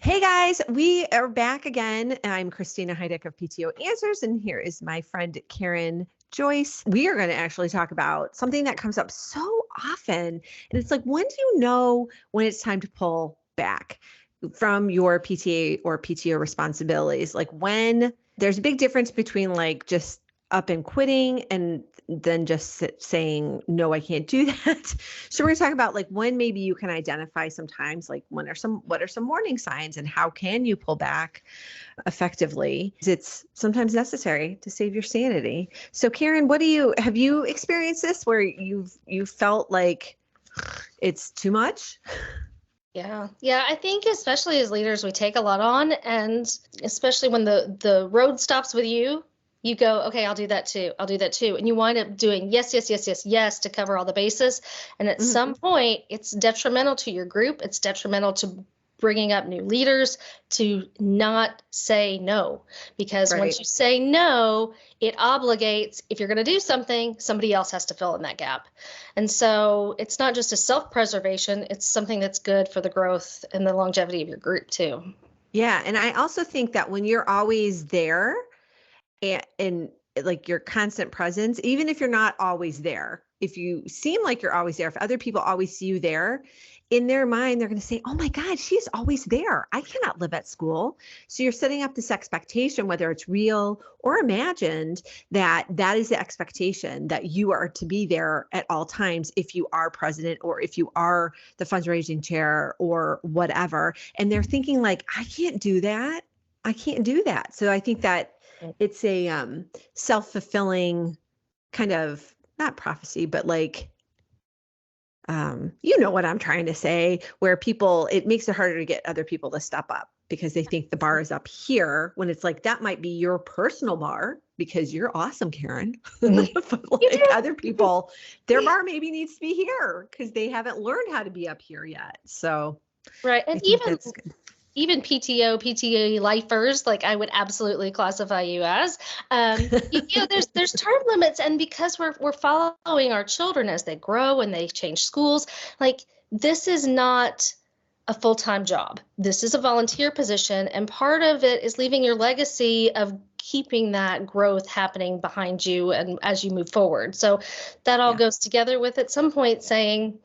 Hey guys, we are back again. I'm Christina Heideck of PTO Answers, and here is my friend Karen Joyce. We are going to actually talk about something that comes up so often, and it's like, when do you know when it's time to pull back from your PTA or PTO responsibilities? Like when there's a big difference between like just up and quitting and then just saying, no, I can't do that. So we're going to talk about like when maybe you can identify sometimes, like what are some warning signs and how can you pull back effectively? It's sometimes necessary to save your sanity. So Karen, have you experienced this where you felt like it's too much? Yeah. I think especially as leaders, we take a lot on, and especially when the road stops with you, you go, okay, I'll do that too. And you wind up doing yes to cover all the bases. And at some point, it's detrimental to your group. It's detrimental to bringing up new leaders to not say no, because once you say no, it obligates, if you're going to do something, somebody else has to fill in that gap. And so it's not just a self-preservation, it's something that's good for the growth and the longevity of your group too. Yeah. And I also think that when you're always there and like your constant presence, even if you're not always there, if you seem like you're always there, if other people always see you there, in their mind, they're going to say, oh my God, she's always there. I cannot live at school. So you're setting up this expectation, whether it's real or imagined, that is the expectation that you are to be there at all times if you are president or if you are the fundraising chair or whatever. And they're thinking like, I can't do that. So I think that it's a self-fulfilling kind of, not prophecy, but like, you know what I'm trying to say, where it makes it harder to get other people to step up because they think the bar is up here, when it's like, that might be your personal bar because you're awesome, Karen. But like other people, their bar maybe needs to be here because they haven't learned how to be up here yet. So, right. And even PTO, PTA lifers, like I would absolutely classify you as, there's term limits. And because we're following our children as they grow and they change schools, like this is not a full-time job. This is a volunteer position. And part of it is leaving your legacy of keeping that growth happening behind you and as you move forward. So that all goes together with at some point saying,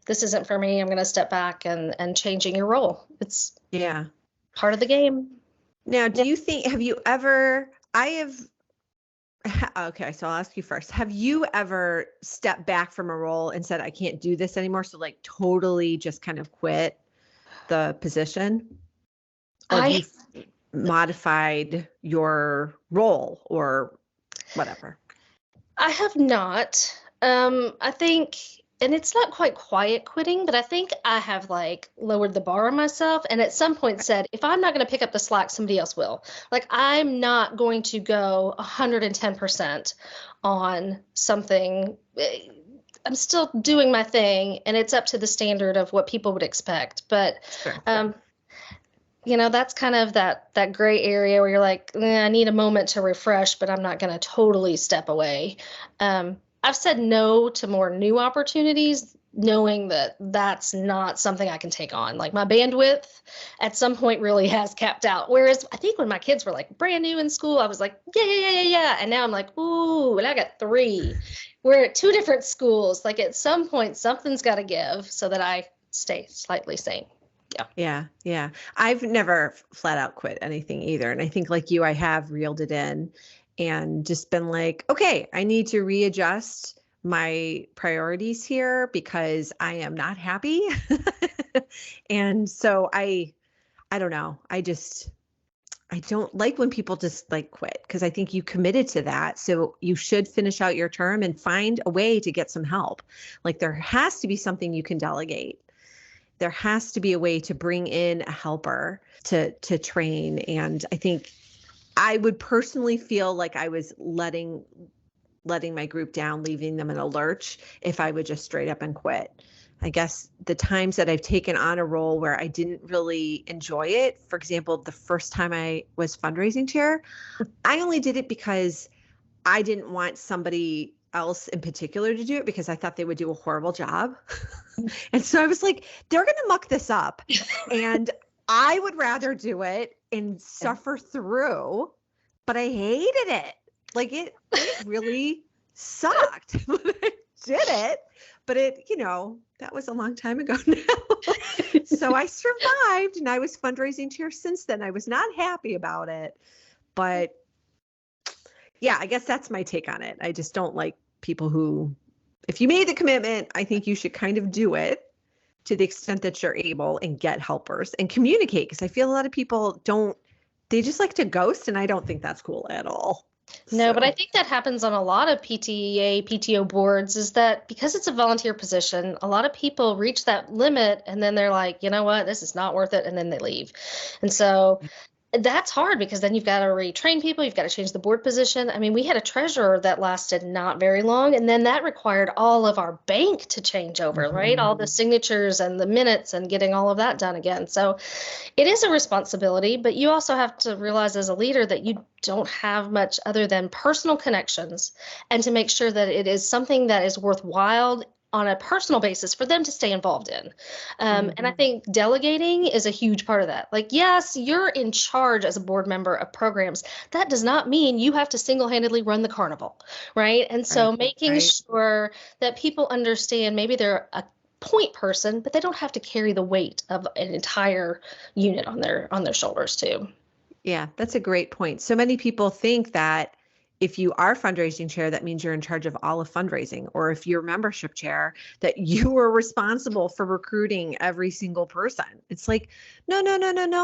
this isn't for me, I'm going to step back and changing your role. It's part of the game. Now, do you think, okay, so I'll ask you first. Have you ever stepped back from a role and said, I can't do this anymore? So like totally just kind of quit the position? Or have you modified your role or whatever? I have not. I think, and it's not quite quiet quitting, but I think I have like lowered the bar on myself and at some point said, if I'm not going to pick up the slack, somebody else will. Like, I'm not going to go 110% on something. I'm still doing my thing and it's up to the standard of what people would expect. But, that's kind of that gray area where you're like, I need a moment to refresh, but I'm not going to totally step away. I've said no to more new opportunities, knowing that that's not something I can take on. Like my bandwidth at some point really has capped out. Whereas I think when my kids were like brand new in school, I was like, yeah. And now I'm like, ooh, and I got 3. We're at 2 different schools. Like at some point, something's got to give so that I stay slightly sane. Yeah. I've never flat out quit anything either. And I think like you, I have reeled it in and just been like, okay, I need to readjust my priorities here because I am not happy. And so I don't know. I don't like when people just like quit because I think you committed to that. So you should finish out your term and find a way to get some help. Like there has to be something you can delegate. There has to be a way to bring in a helper to train. And I think I would personally feel like I was letting my group down, leaving them in a lurch if I would just straight up and quit. I guess the times that I've taken on a role where I didn't really enjoy it, for example, the first time I was fundraising chair, I only did it because I didn't want somebody else in particular to do it because I thought they would do a horrible job. And so I was like, they're going to muck this up. And I would rather do it and suffer through, but I hated it. Like it really sucked when I did it, but that was a long time ago now. So I survived, and I was fundraising chair since then. I was not happy about it, but yeah, I guess that's my take on it. I just don't like people who, if you made the commitment, I think you should kind of do it to the extent that you're able and get helpers and communicate. Because I feel a lot of people they just like to ghost, and I don't think that's cool at all. No, but I think that happens on a lot of PTA, PTO boards, is that because it's a volunteer position, a lot of people reach that limit and then they're like, you know what, this is not worth it. And then they leave. And so that's hard because then you've got to retrain people. You've got to change the board position. I mean, we had a treasurer that lasted not very long, and then that required all of our bank to change over, right? All the signatures and the minutes and getting all of that done again. So it is a responsibility, but you also have to realize as a leader that you don't have much other than personal connections, and to make sure that it is something that is worthwhile on a personal basis for them to stay involved in. And I think delegating is a huge part of that. Like, yes, you're in charge as a board member of programs. That does not mean you have to single-handedly run the carnival, right? And so making sure that people understand maybe they're a point person, but they don't have to carry the weight of an entire unit on their shoulders too. Yeah, that's a great point. So many people think that if you are fundraising chair, that means you're in charge of all of fundraising, or if you're membership chair, that you are responsible for recruiting every single person. It's like, no,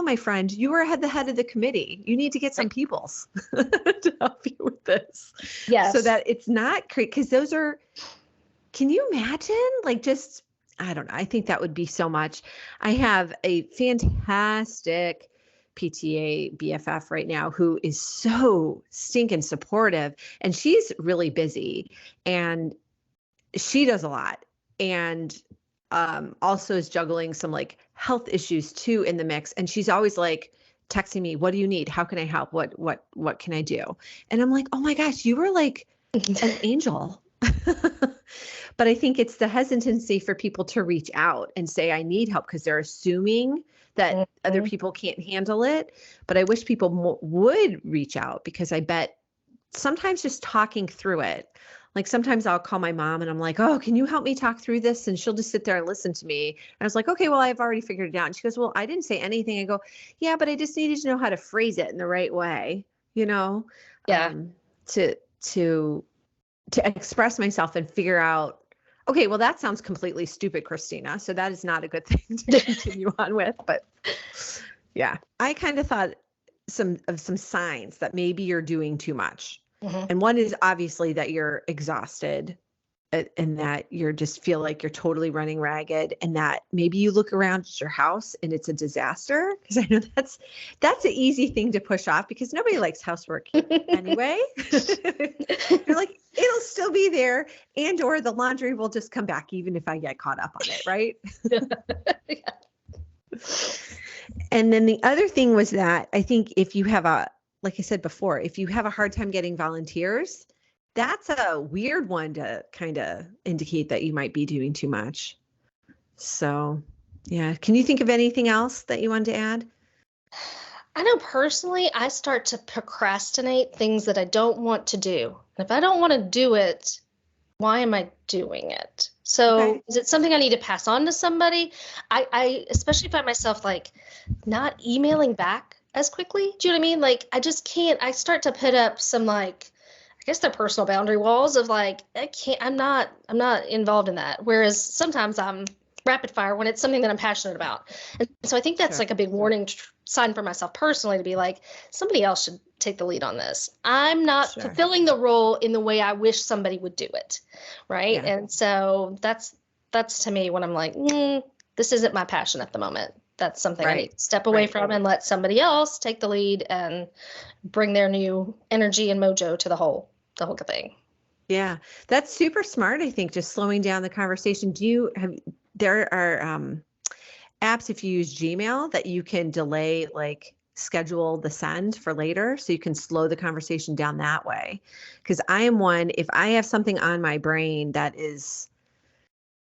my friend, you are the head of the committee. You need to get some peoples to help you with this. Yes. So that it's not great, because those are, can you imagine? Like, just, I don't know. I think that would be so much. I have a fantastic PTA BFF right now who is so stinking supportive, and she's really busy and she does a lot, and also is juggling some like health issues too in the mix, and she's always like texting me, what do you need, how can I help, what can I do? And I'm like, oh my gosh, you were like an angel. But I think it's the hesitancy for people to reach out and say, I need help, because they're assuming that other people can't handle it. But I wish people would reach out, because I bet sometimes just talking through it, like sometimes I'll call my mom and I'm like, oh, can you help me talk through this? And she'll just sit there and listen to me. And I was like, okay, well, I've already figured it out. And she goes, well, I didn't say anything. I go, yeah, but I just needed to know how to phrase it in the right way, Yeah. To express myself and figure out, okay, well, that sounds completely stupid, Christina. So that is not a good thing to continue on with. But yeah, I kind of thought some signs that maybe you're doing too much. And one is obviously that you're exhausted, and that you just feel like you're totally running ragged, and that maybe you look around at your house and it's a disaster. Because I know that's an easy thing to push off, because nobody likes housework anyway. You're like, it'll still be there, and or the laundry will just come back even if I get caught up on it, right? Yeah. And then the other thing was that I think if you have like I said before, if you have a hard time getting volunteers, that's a weird one to kind of indicate that you might be doing too much. So, yeah. Can you think of anything else that you wanted to add? I know personally, I start to procrastinate things that I don't want to do. If I don't want to do it, why am I doing it? So is it something I need to pass on to somebody? I especially find myself like not emailing back as quickly. Do you know what I mean? Like, I just can't. I start to put up some, like, I guess they're personal boundary walls of like, I'm not involved in that. Whereas sometimes I'm rapid fire when it's something that I'm passionate about. And so I think that's like a big warning sign for myself personally, to be like, somebody else should take the lead on this. I'm not fulfilling the role in the way I wish somebody would do it. Right. Yeah. And so that's to me when I'm like, this isn't my passion at the moment. That's something I need to step away from and let somebody else take the lead and bring their new energy and mojo to the whole thing. Yeah, that's super smart. I think just slowing down the conversation. There are apps, if you use Gmail, that you can delay, like schedule the send for later, so you can slow the conversation down that way. Because I am one, if I have something on my brain that is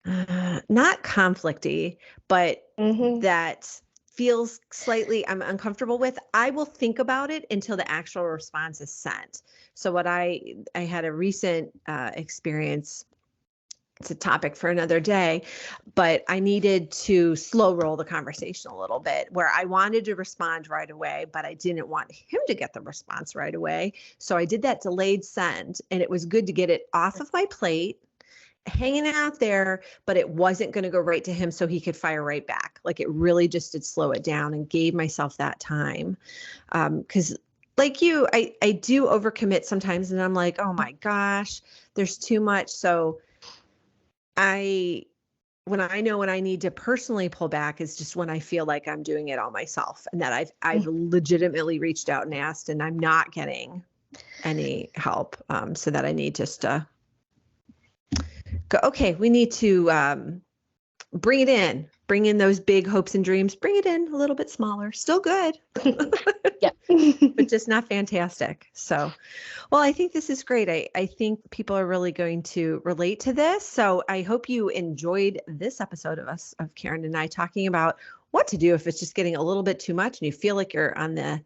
not conflicty, but that feels slightly I'm uncomfortable with, I will think about it until the actual response is sent. So what I had a recent experience. It's a topic for another day, but I needed to slow roll the conversation a little bit where I wanted to respond right away, but I didn't want him to get the response right away. So I did that delayed send, and it was good to get it off of my plate, hanging out there, but it wasn't going to go right to him so he could fire right back. Like, it really just did slow it down and gave myself that time. Because like you, I do overcommit sometimes, and I'm like, oh my gosh, there's too much. So when I know when I need to personally pull back is just when I feel like I'm doing it all myself, and that I've legitimately reached out and asked, and I'm not getting any help. So that I need just to go, okay, we need to bring in those big hopes and dreams, bring it in a little bit smaller, still good. Yeah. But just not fantastic. So, well, I think this is great. I think people are really going to relate to this. So I hope you enjoyed this episode of Karen and I talking about what to do if it's just getting a little bit too much and you feel like you're on the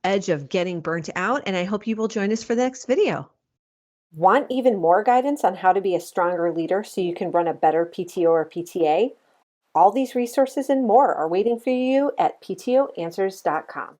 edge of getting burnt out. And I hope you will join us for the next video. Want even more guidance on how to be a stronger leader so you can run a better PTO or PTA? All these resources and more are waiting for you at PTOanswers.com.